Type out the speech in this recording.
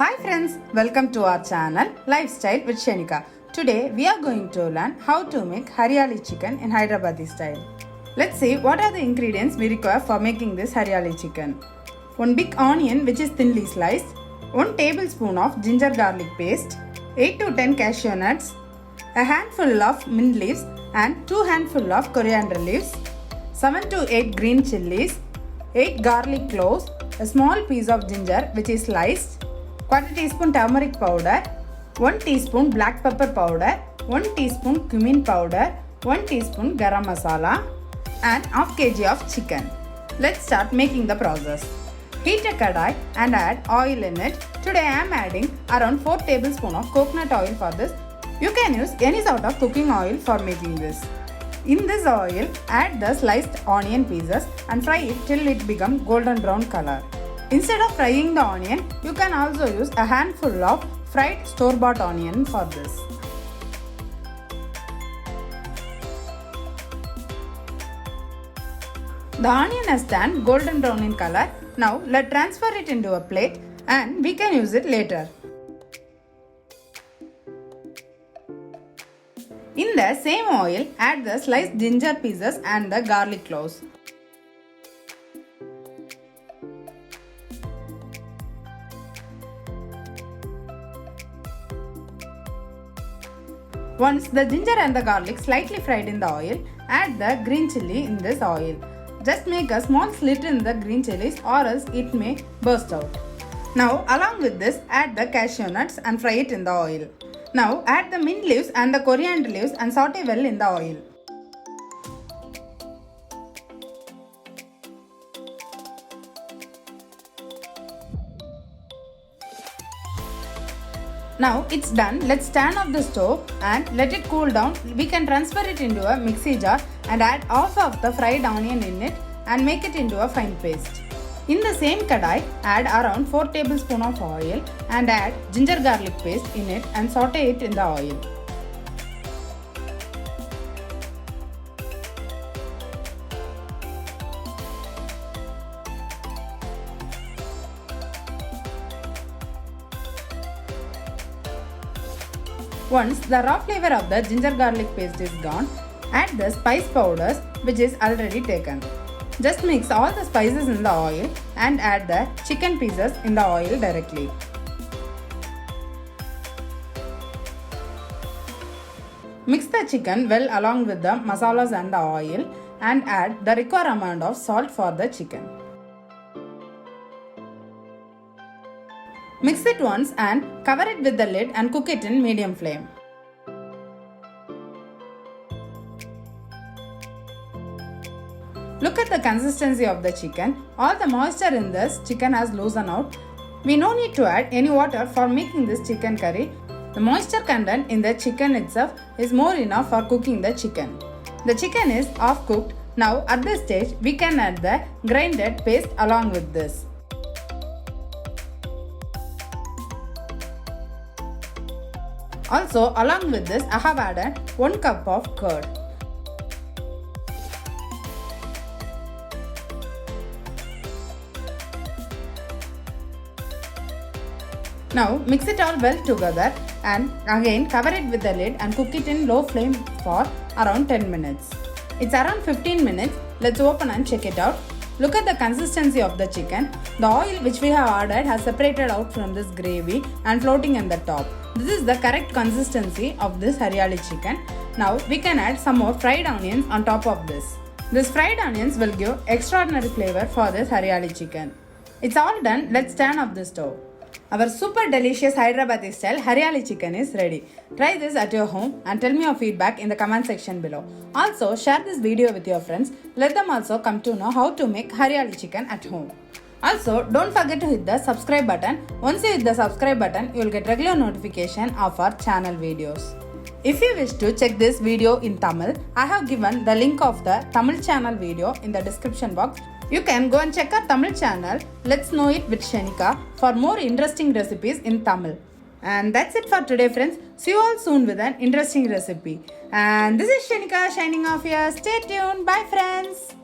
Hi friends, welcome to our channel Lifestyle with Shenica. Today we are going to learn how to make Hariyali chicken in Hydrabadi style. Let's see what are the ingredients we require for making this Hariyali chicken. 1 big onion which is thinly sliced, 1 tablespoon of ginger garlic paste, 8 to 10 cashew nuts, a handful of mint leaves and 2 handful of coriander leaves, 7 to 8 green chilies, 8 garlic cloves, a small piece of ginger which is sliced, 1/4 teaspoon turmeric powder, 1 teaspoon black pepper powder, 1 teaspoon cumin powder, 1 teaspoon garam masala and half kg of chicken. Let's start making the process. Heat a kadai and add oil in it. Today I am adding around 4 tablespoons of coconut oil for this. You can use any sort of cooking oil for making this. In this oil, add the sliced onion pieces and fry it till it becomes golden brown color. Instead of frying the onion, you can also use a handful of fried store-bought onion for this. The onion has turned golden brown in color. Now let's transfer it into a plate and we can use it later. In the same oil, add the sliced ginger pieces and the garlic cloves. Once the ginger and the garlic slightly fried in the oil, add the green chilli in this oil. Just make a small slit in the green chilies or else it may burst out. Now along with this, add the cashew nuts and fry it in the oil. Now add the mint leaves and the coriander leaves and saute well in the oil. Now it's done. Let's turn off the stove and let it cool down. We can transfer it into a mixie jar and add half of the fried onion in it and make it into a fine paste. In the same kadai, add around 4 tablespoons of oil and add ginger garlic paste in it and saute it in the oil. Once the raw flavor of the ginger garlic paste is gone, add the spice powders which is already taken. Just mix all the spices in the oil and add the chicken pieces in the oil directly. Mix the chicken well along with the masalas and the oil and add the required amount of salt for the chicken. Mix it once and cover it with the lid and cook it in medium flame. Look at the consistency of the chicken. All the moisture in this chicken has loosened out. We no need to add any water for making this chicken curry. The moisture content in the chicken itself is more enough for cooking the chicken. The chicken is half cooked. Now at this stage we can add the grinded paste along with this. Also along with this I have added 1 cup of curd. Now mix it all well together and again cover it with the lid and cook it in low flame for around 10 minutes. It's around 15 minutes. Let's open and check it out. Look at the consistency of the chicken. The oil which we have added has separated out from this gravy and floating in the top. This is the correct consistency of this Hariyali chicken. Now we can add some more fried onions on top of this. This fried onions will give extraordinary flavor for this Hariyali chicken. It's all done. Let's turn off the stove. Our super delicious Hyderabadi style Hariyali chicken is ready. Try this at your home and tell me your feedback in the comment section below. Also share this video with your friends. Let them also come to know how to make Hariyali chicken at home. Also don't forget to hit the subscribe button. Once you hit the subscribe button, you will get regular notification of our channel videos. If you wish to check this video in Tamil, I have given the link of the Tamil channel video in the description box. You can go and check our Tamil channel, Let's Know It with Shenica, for more interesting recipes in Tamil. And that's it for today friends. See you all soon with an interesting recipe. And this is Shenica signing off here. Stay tuned. Bye friends.